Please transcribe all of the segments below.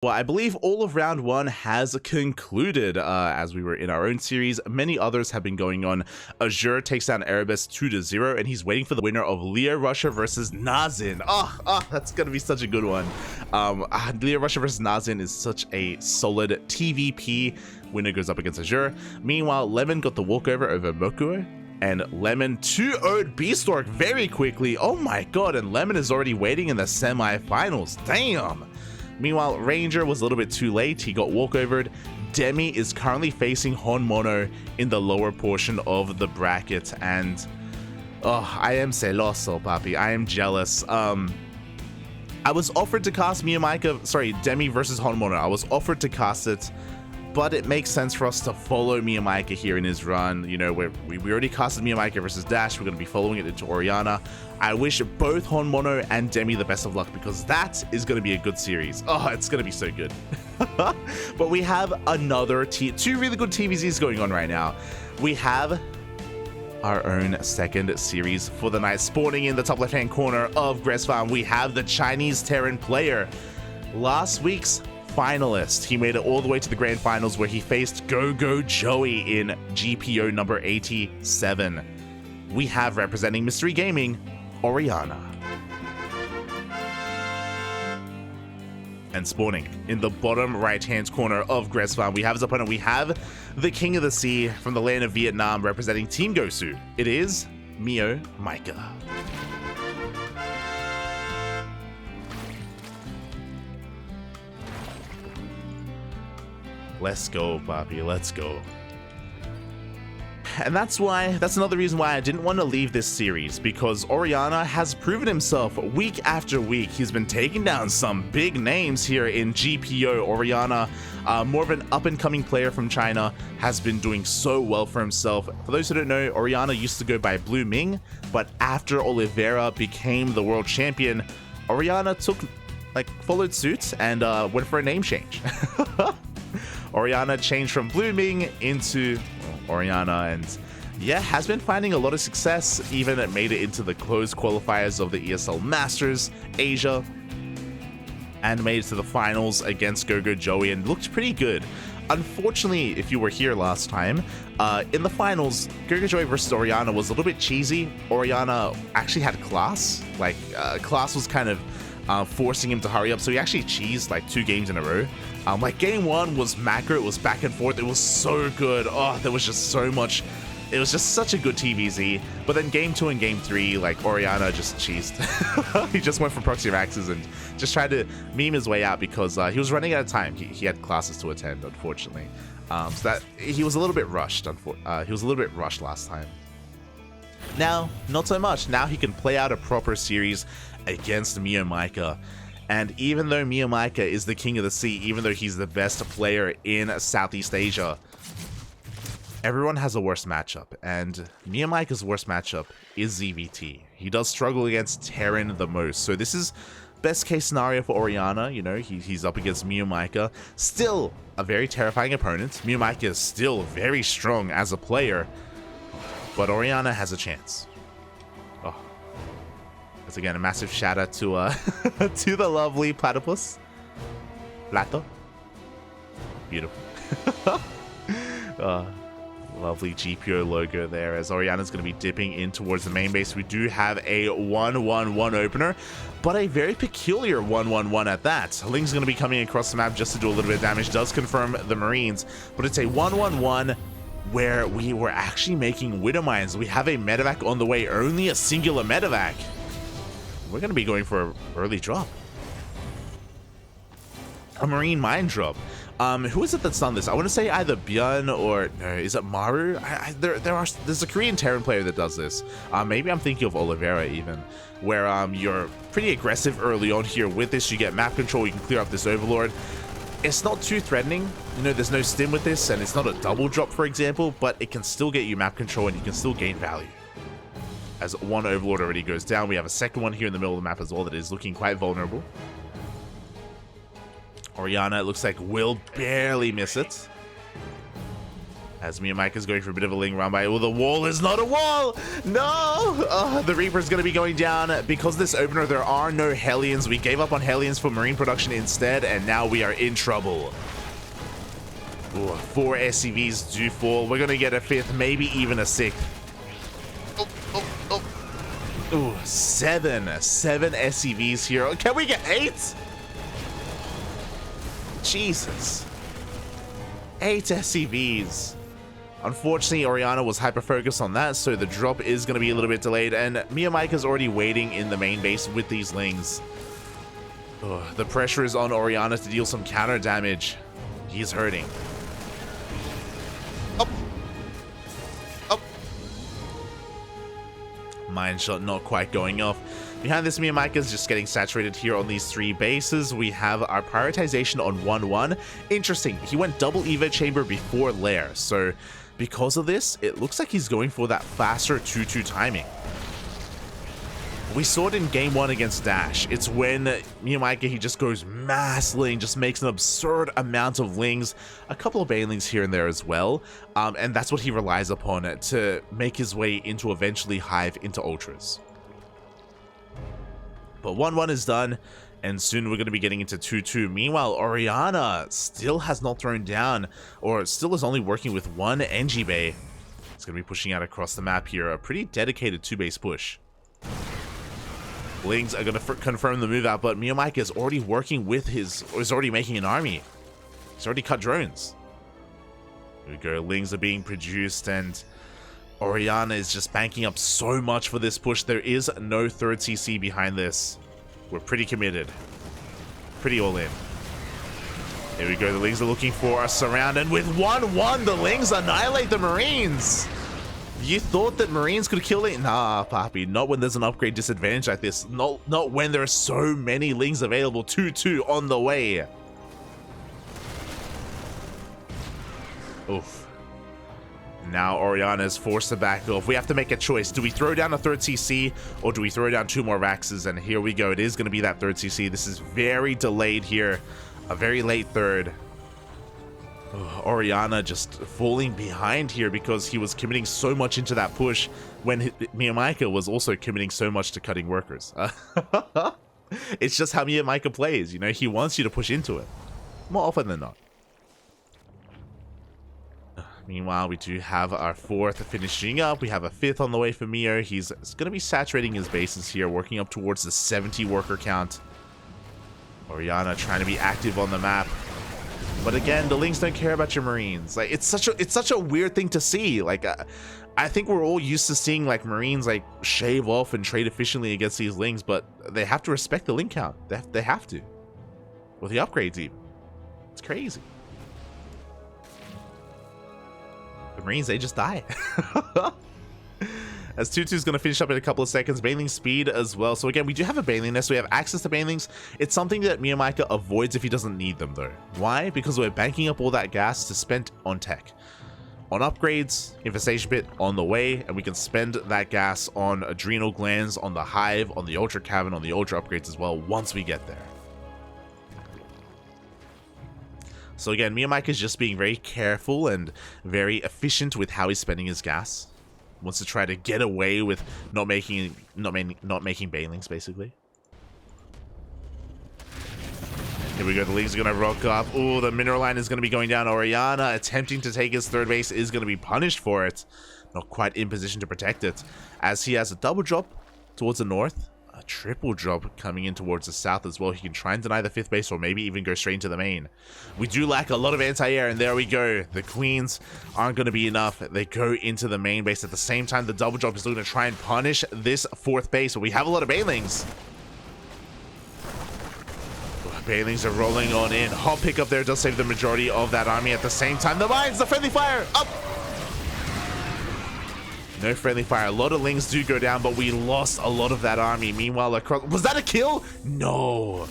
Well, I believe all of round one has concluded as we were in our own series. Many others have been going on. Azure takes down Erebus 2-0, and he's waiting for the winner of Leo Russia versus Nazin. Oh, that's going to be such a good one. Leo Russia versus Nazin is such a solid TVP. Winner goes up against Azure. Meanwhile, Lemon got the walkover over Mokuo. And Lemon 2-0'd Beastork very quickly. Oh my god, and Lemon is already waiting in the semi-finals. Damn! Meanwhile, Ranger was a little bit too late. He got walkovered. Demi is currently facing Honmono in the lower portion of the bracket. And, I am celoso, papi. I am jealous. I was offered to cast Demi versus Honmono. I was offered to cast it, but it makes sense for us to follow MeomaikA here in his run. You know, we already casted MeomaikA versus Dash. We're going to be following it into Oriana. I wish both Honmono and Demi the best of luck, because that is going to be a good series. Oh, it's going to be so good. But we have another two really good TVZs going on right now. We have our own second series for the night. Spawning in the top left-hand corner of Gres Farm, we have the Chinese Terran player. Last week's finalist. He made it all the way to the grand finals, where he faced Go Joey in GPO number 87. We have, representing Mystery Gaming, Oriana. And spawning in the bottom right-hand corner of Gres Farm, we have his opponent. We have the King of the Sea from the land of Vietnam, representing Team Gosu. It is MeomaikA. Let's go, Bobby. Let's go. And that's another reason why I didn't want to leave this series, because Oriana has proven himself week after week. He's been taking down some big names here in GPO. Oriana, more of an up-and-coming player from China, has been doing so well for himself. For those who don't know, Oriana used to go by Blue Ming, but after Oliveira became the world champion, Oriana followed suit and went for a name change. Oriana changed from Blue Ming into Oriana, and yeah, has been finding a lot of success. Even it made it into the closed qualifiers of the ESL Masters Asia, and made it to the finals against Go Joey, and looked pretty good. Unfortunately, if you were here last time, in the finals, Go Joey versus Oriana was a little bit cheesy. Oriana actually had class. Class was kind of forcing him to hurry up, so he actually cheesed like 2 games in a row. Game 1 was macro, it was back and forth, it was so good. Oh, there was just so much. It was just such a good TVZ. But then game 2 and game 3, Oriana just cheesed. He just went for proxy Raxes and just tried to meme his way out, because he was running out of time. He had classes to attend, unfortunately. So that he was a little bit rushed. He was a little bit rushed last time. Now, not so much. Now he can play out a proper series against MeomaikA. And even though MeomaikA is the King of the Sea, even though he's the best player in Southeast Asia, everyone has a worse matchup. And MeomaikA's worst matchup is ZvT. He does struggle against Terran the most. So this is best case scenario for Oriana. You know, he's up against MeomaikA. Still a very terrifying opponent. MeomaikA is still very strong as a player, but Oriana has a chance. Once again, a massive shout out to to the lovely platypus. Plato. Beautiful. Lovely GPO logo there, as Oriana's going to be dipping in towards the main base. We do have a 1-1-1 opener, but a very peculiar 1-1-1 at that. Ling's going to be coming across the map just to do a little bit of damage. Does confirm the Marines, but it's a 1-1-1 where we were actually making Widow Mines. We have a medevac on the way, only a singular medevac. We're going to be going for an early drop. A Marine mine drop. Who is it that's done this? I want to say either Björn or... No, is it Maru? There's a Korean Terran player that does this. Maybe I'm thinking of Oliveira even. Where you're pretty aggressive early on here with this. You get map control. You can clear up this Overlord. It's not too threatening. You know, there's no stim with this. And it's not a double drop, for example. But it can still get you map control and you can still gain value. As one Overlord already goes down, we have a second one here in the middle of the map as well that is looking quite vulnerable. Oriana, it looks like, will barely miss it. As MeomaikA is going for a bit of a Ling run by. Oh, the wall is not a wall! No! The Reaper is going to be going down. Because this opener, there are no Hellions. We gave up on Hellions for Marine production instead, and now we are in trouble. Ooh, 4 SCVs do fall. We're going to get a 5th, maybe even a 6th. Ooh, 7 SCVs here. Can we get 8? Jesus. 8 SCVs. Unfortunately, Oriana was hyper-focused on that, so the drop is going to be a little bit delayed, and MeomaikA is already waiting in the main base with these Lings. Ugh, the pressure is on Oriana to deal some counter damage. He's hurting. Up! Up! Mine shot not quite going off. Behind this, MeomaikA is just getting saturated here on these 3 bases. We have our prioritization on 1-1. Interesting, he went double Evo chamber before Lair, so because of this, it looks like he's going for that faster 2-2 timing. We saw it in game 1 against Dash. It's when MeomaikA, he just goes mass Ling, just makes an absurd amount of Lings, a couple of Banelings here and there as well, and that's what he relies upon to make his way into eventually Hive into Ultras. But 1-1 is done, and soon we're going to be getting into 2-2. Meanwhile, Oriana still has not thrown down, or still is only working with 1 NG Bay. It's going to be pushing out across the map here. A pretty dedicated 2-base push. Lings are going to confirm the move out, but MeomaikA is already working with his, or is already making an army. He's already cut drones. Here we go. Lings are being produced, and Oriana is just banking up so much for this push. There is no 3rd CC behind this. We're pretty committed. Pretty all in. Here we go. The Lings are looking for a surround, and with 1-1, the Lings annihilate the Marines. You thought that Marines could kill it? Nah, Papi. Not when there's an upgrade disadvantage like this. Not when there are so many Lings available. 2-2 on the way. Oof. Now Oriana is forced to back off. We have to make a choice. Do we throw down a 3rd CC, or do we throw down 2 more Vaxes? And here we go. It is going to be that 3rd CC. This is very delayed here. A very late 3rd. Oriana just falling behind here because he was committing so much into that push when MeomaikA was also committing so much to cutting workers. It's just how MeomaikA plays. You know, he wants you to push into it. More often than not. Meanwhile, we do have our 4th finishing up. We have a 5th on the way for Meo. He's going to be saturating his bases here, working up towards the 70 worker count. Oriana trying to be active on the map. But again, the Lings don't care about your Marines. Like, it's such a weird thing to see. Like, I think we're all used to seeing like Marines like shave off and trade efficiently against these Lings, but they have to respect the Ling count. They have to. With the upgrades even. It's crazy. The Marines, they just die. As 2-2 is going to finish up in a couple of seconds. Baneling speed as well. So again, we do have a Baneling nest. We have access to Banelings. It's something that MeomaikA avoids if he doesn't need them though. Why? Because we're banking up all that gas to spend on tech. On upgrades, Infestation Pit on the way, and we can spend that gas on Adrenal Glands, on the Hive, on the Ultra Cavern, on the Ultra upgrades as well once we get there. So again, MeomaikA is just being very careful and very efficient with how he's spending his gas. Wants to try to get away with not making Banelings, basically. Here we go, the Lings are going to rock up. Oh, the mineral line is going to be going down. Oriana attempting to take his 3rd base is going to be punished for it. Not quite in position to protect it, as he has a double drop towards the north. A triple drop coming in towards the south as well. He can try and deny the 5th base, or maybe even go straight into the main. We do lack a lot of anti-air, and there we go. The Queens aren't going to be enough. They go into the main base. At the same time, the double drop is going to try and punish this 4th base. So we have a lot of Banelings. Banelings are rolling on in. Hot pick up there does save the majority of that army. At the same time, the mines, the friendly fire, up! No friendly fire. A lot of Lings do go down, but we lost a lot of that army. Meanwhile, across... Was that a kill? No.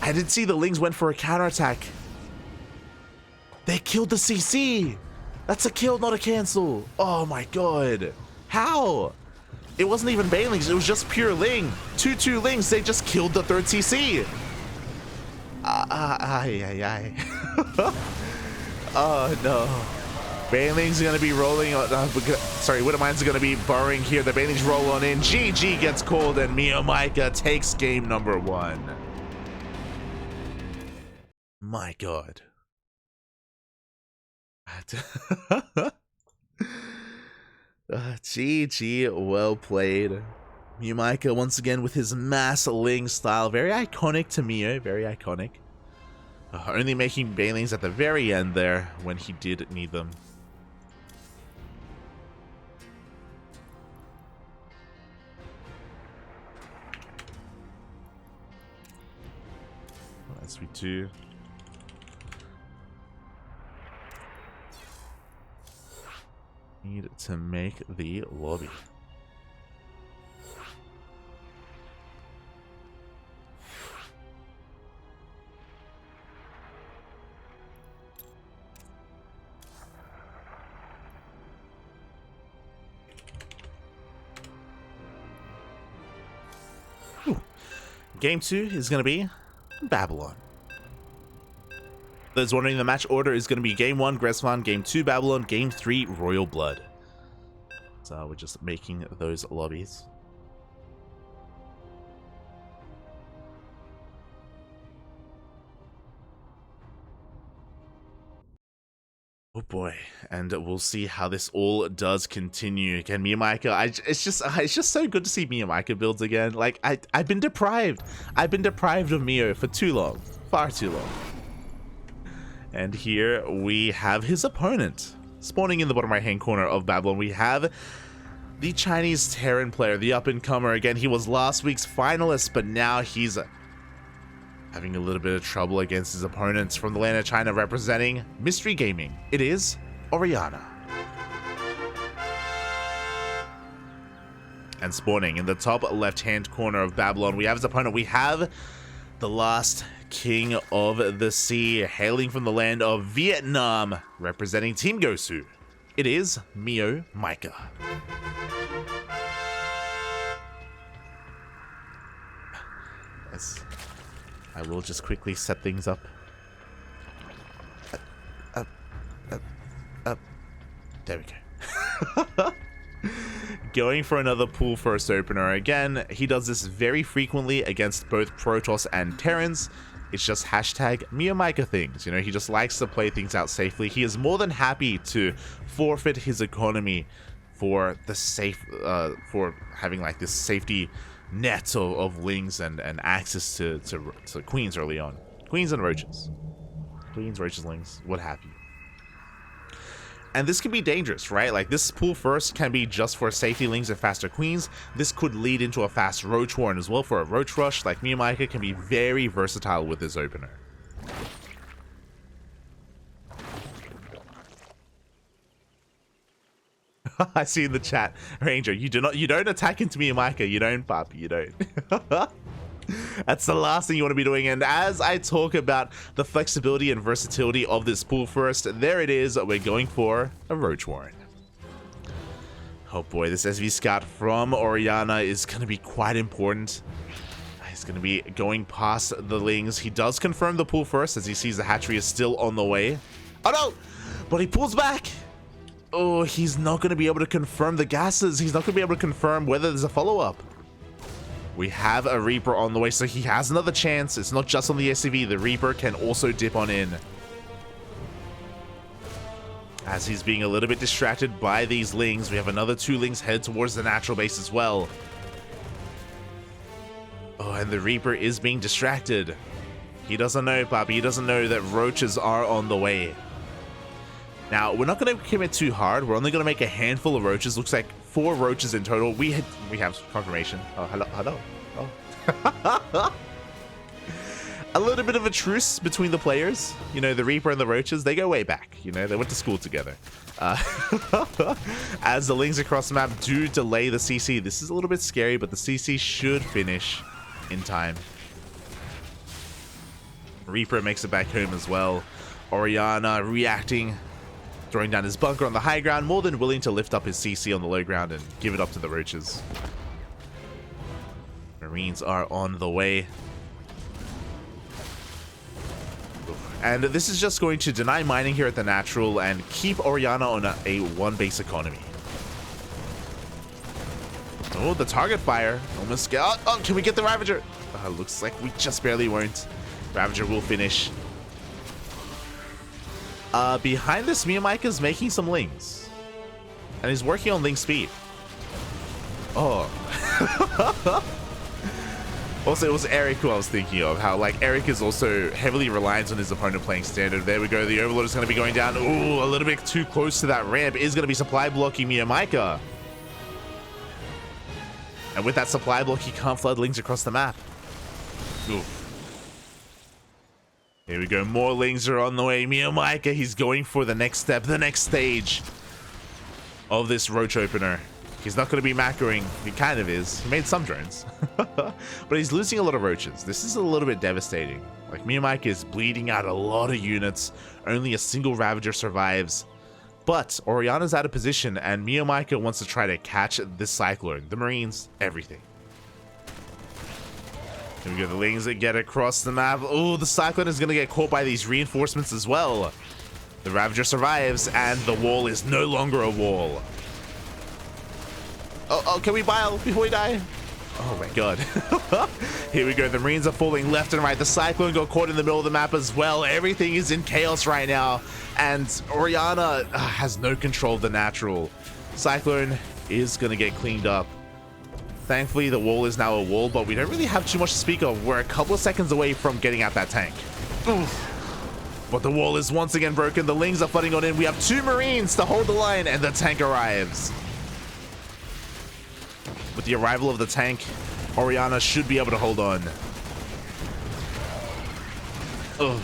I didn't see the Lings went for a counterattack. They killed the CC. That's a kill, not a cancel. Oh my god. How? It wasn't even Banelings. It was just pure Ling. 2-2 Lings. They just killed the 3rd CC. Oh no. Baneling's going to be rolling on, sorry, Widowmine's going to be burrowing here. The Banelings roll on in. GG gets called, and MeomaikA takes game number 1. My God. GG, well played. MeomaikA once again with his mass Ling style. Very iconic to Meo, very iconic. Only making Banelings at the very end there when he did need them. SvT. Need to make the lobby. Game 2 is going to be Babylon. Those wondering, the match order is going to be Game 1, Gresvan, Game 2, Babylon, Game 3, Royal Blood. So we're just making those lobbies. Oh boy, and we'll see how this all does continue. Again, MeomaikA, it's just so good to see MeomaikA builds again. Like I've been deprived of Meo for too long, far too long. And here we have his opponent spawning in the bottom right hand corner of Babylon. We have the Chinese Terran player, the up and comer. Again, he was last week's finalist, but now he's having a little bit of trouble against his opponents from the land of China, representing Mystery Gaming. It is Oriana. And spawning in the top left-hand corner of Babylon, we have his opponent. We have the last king of the sea, hailing from the land of Vietnam, representing Team Gosu. It is MeomaikA. Yes. I will just quickly set things up. There we go. Going for another pool first opener. Again, he does this very frequently against both Protoss and Terrans. It's just hashtag MeomaikA things. You know, he just likes to play things out safely. He is more than happy to forfeit his economy for the for having like this safety net of lings and access to queens early on. Queens and roaches. Queens, roaches, lings, what have you. And this can be dangerous, right? Like, this pool first can be just for safety lings and faster queens. This could lead into a fast roach warren as well for a roach rush. Like, MeomaikA can be very versatile with this opener. I see in the chat, Ranger, you don't attack into MeomaikA. You don't, pup, you don't. That's the last thing you want to be doing. And as I talk about the flexibility and versatility of this pool first, there it is. We're going for a roach warren. Oh boy, this SV scout from Oriana is going to be quite important. He's going to be going past the lings. He does confirm the pool first as he sees the hatchery is still on the way. Oh no! But he pulls back. Oh, he's not going to be able to confirm the gases. He's not going to be able to confirm whether there's a follow-up. We have a Reaper on the way, so he has another chance. It's not just on the SCV. The Reaper can also dip on in. As he's being a little bit distracted by these lings, we have another 2 lings head towards the natural base as well. Oh, and the Reaper is being distracted. He doesn't know, Bobby. He doesn't know that roaches are on the way. Now, we're not going to commit too hard. We're only going to make a handful of roaches. Looks like 4 roaches in total. We have confirmation. Oh, hello. Oh. A little bit of a truce between the players. You know, the Reaper and the roaches, they go way back. You know, they went to school together. As the lings across the map do delay the CC. This is a little bit scary, but the CC should finish in time. Reaper makes it back home as well. Oriana reacting, throwing down his bunker on the high ground, more than willing to lift up his CC on the low ground and give it up to the roaches. Marines are on the way. And this is just going to deny mining here at the natural and keep Oriana on a one base economy. Oh, the target fire. Almost get. Oh, can we get the Ravager? Looks like we just barely won't. Ravager will finish. Behind this, MeomaikA is making some lings. And he's working on ling speed. Oh. Also, it was Eric who I was thinking of. How, like, Eric is also heavily reliant on his opponent playing standard. There we go. The Overlord is going to be going down. Ooh, a little bit too close to that ramp. Is going to be supply blocking MeomaikA. And with that supply block, he can't flood lings across the map. Ooh. Here we go. More lings are on the way. MeomaikA, he's going for the next step, the next stage of this roach opener. He's not going to be macroing. He kind of is. He made some drones. But he's losing a lot of roaches. This is a little bit devastating. Like, MeomaikA is bleeding out a lot of units. Only a single Ravager survives. But Oriana's out of position, and MeomaikA wants to try to catch this Cyclone. The Marines, everything. Here we go. The lings that get across the map. Oh, the Cyclone is going to get caught by these reinforcements as well. The Ravager survives, and the wall is no longer a wall. Oh, can we bile before we die? Oh my god. Here we go. The Marines are falling left and right. The Cyclone got caught in the middle of the map as well. Everything is in chaos right now. And Oriana has no control of the natural. Cyclone is going to get cleaned up. Thankfully, the wall is now a wall, but we don't really have too much to speak of. We're a couple of seconds away from getting at that tank. Oof. But the wall is once again broken. The lings are flooding on in. We have 2 Marines to hold the line, and the tank arrives. With the arrival of the tank, Oriana should be able to hold on. Ugh.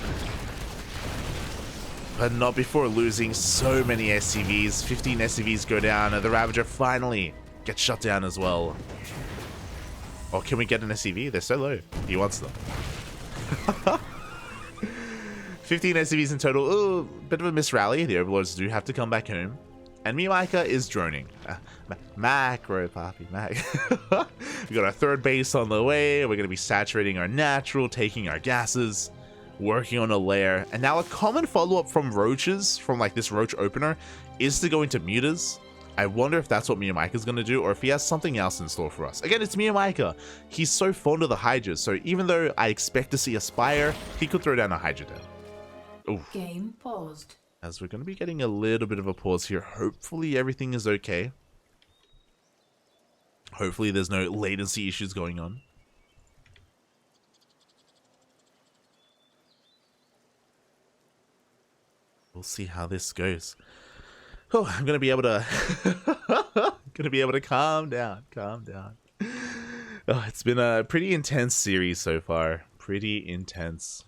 But not before losing so many SCVs. 15 SCVs go down, and the Ravager finally gets shut down as well. Oh, can we get an SCV? They're so low. He wants them. 15 SCVs in total. Ooh, bit of a misrally. The Overlords do have to come back home. And MeomaikA is droning. Macro, Poppy, Mac. We got our 3rd base on the way. We're going to be saturating our natural, taking our gases, working on a lair. And now a common follow-up from roaches, from like this roach opener, is to go into mutas. I wonder if that's what MeomaikA is going to do, or if he has something else in store for us. Again, it's MeomaikA. He's so fond of the Hydras, so even though I expect to see a Spire, he could throw down a Hydra down. Ooh. Game paused. As we're going to be getting a little bit of a pause here. Hopefully everything is okay. Hopefully there's no latency issues going on. We'll see how this goes. Oh, I'm going to be able to calm down. Oh, it's been a pretty intense series so far. Pretty intense.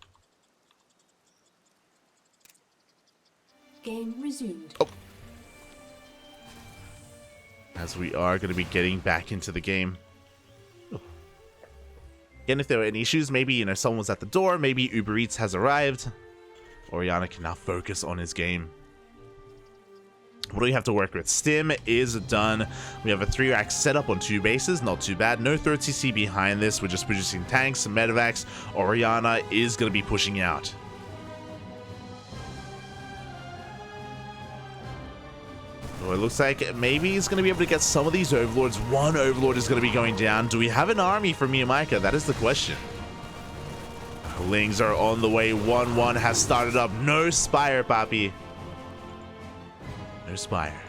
Game resumed. Oh. As we are going to be getting back into the game. Oh. Again, if there were any issues, maybe, you know, someone was at the door, maybe Uber Eats has arrived. Oriana can now focus on his game. What do we have to work with? Stim is done. We have a 3-rack setup on 2 bases. Not too bad. No 3rd CC behind this. We're just producing tanks, medevacs. Oriana is going to be pushing out. So it looks like maybe he's going to be able to get some of these Overlords. 1 Overlord is going to be going down. Do we have an army for MeomaikA? That is the question. Lings are on the way. 1-1 has started up. No Spire, Papi. No Spire.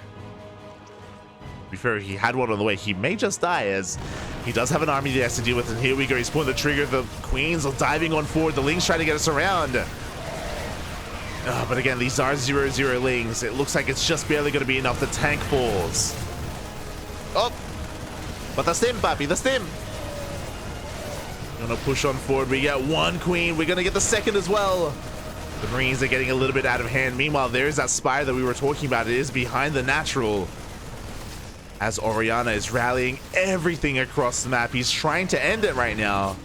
To be fair, he had one on the way. He may just die, as he does have an army he has to deal with. And here we go. He's pulling the trigger. The Queens are diving on forward. The Lings trying to get us around. But again, these are 0-0 lings. It looks like it's just barely going to be enough. The tank falls. Oh! But the stim, Papi, the stim! Gonna push on forward. We get 1 queen. We're gonna get the 2nd as well. The Marines are getting a little bit out of hand. Meanwhile, there's that Spire that we were talking about. It is behind the natural. As Oriana is rallying everything across the map. He's trying to end it right now.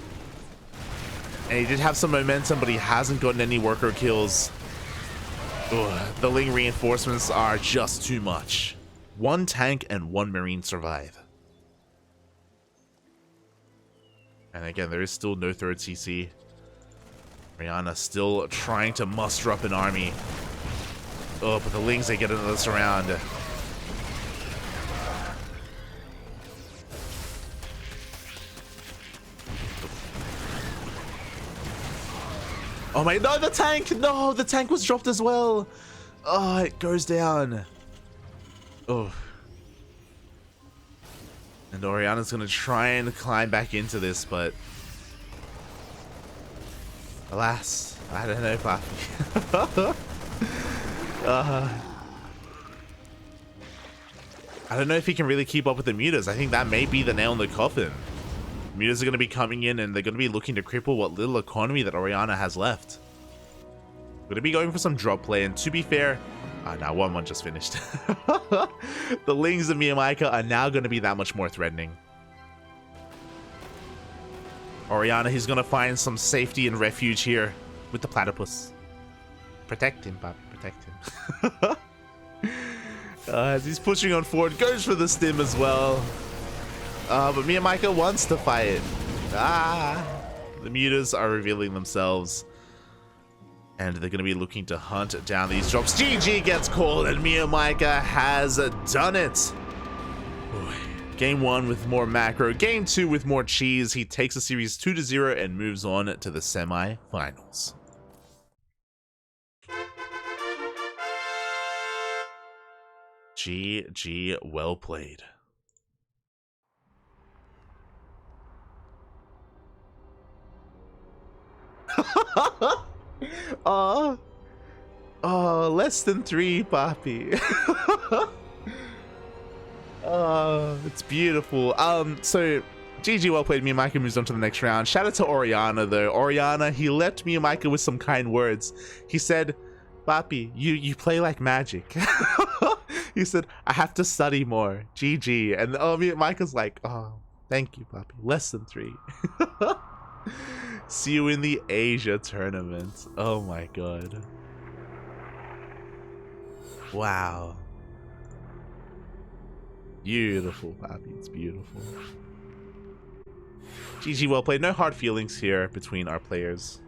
And he did have some momentum, but he hasn't gotten any worker kills. Ugh, the Ling reinforcements are just too much. 1 tank and 1 Marine survive. And again, there is still no 3rd CC. Oriana still trying to muster up an army. Oh, but the Lings, they get another surround. Oh my, no, the tank! No, the tank was dropped as well! Oh, it goes down. Oh. And Oriana's gonna try and climb back into this, but alas, I don't know, Papi. I don't know if he can really keep up with the mutas. I think that may be the nail in the coffin. Mutas are going to be coming in and they're going to be looking to cripple what little economy that Oriana has left. Going to be going for some drop play, and to be fair, no, 1-1 just finished. The Lings of MeomaikA are now going to be that much more threatening. Oriana, he's going to find some safety and refuge here with the platypus. Protect him, Papi, protect him. As he's pushing on forward, goes for the stim as well. But MeomaikA wants to fight. The mutas are revealing themselves. And they're going to be looking to hunt down these drops. GG gets called, and MeomaikA has done it. Game 1 with more macro. Game 2 with more cheese. He takes the series 2-0 and moves on to the semi-finals. GG, well played. Oh, less than 3, Papi. Oh, it's beautiful. So GG, well played. MeomaikA moves on to the next round. Shout out to Oriana though. Oriana, he left MeomaikA with some kind words. He said, Papi, you play like magic. He said, I have to study more. GG. And MeomaikA's like, oh, thank you, Papi. Less than 3. See you in the Asia tournament. Oh my god. Wow. Beautiful, Papi. It's beautiful. GG, well played. No hard feelings here between our players.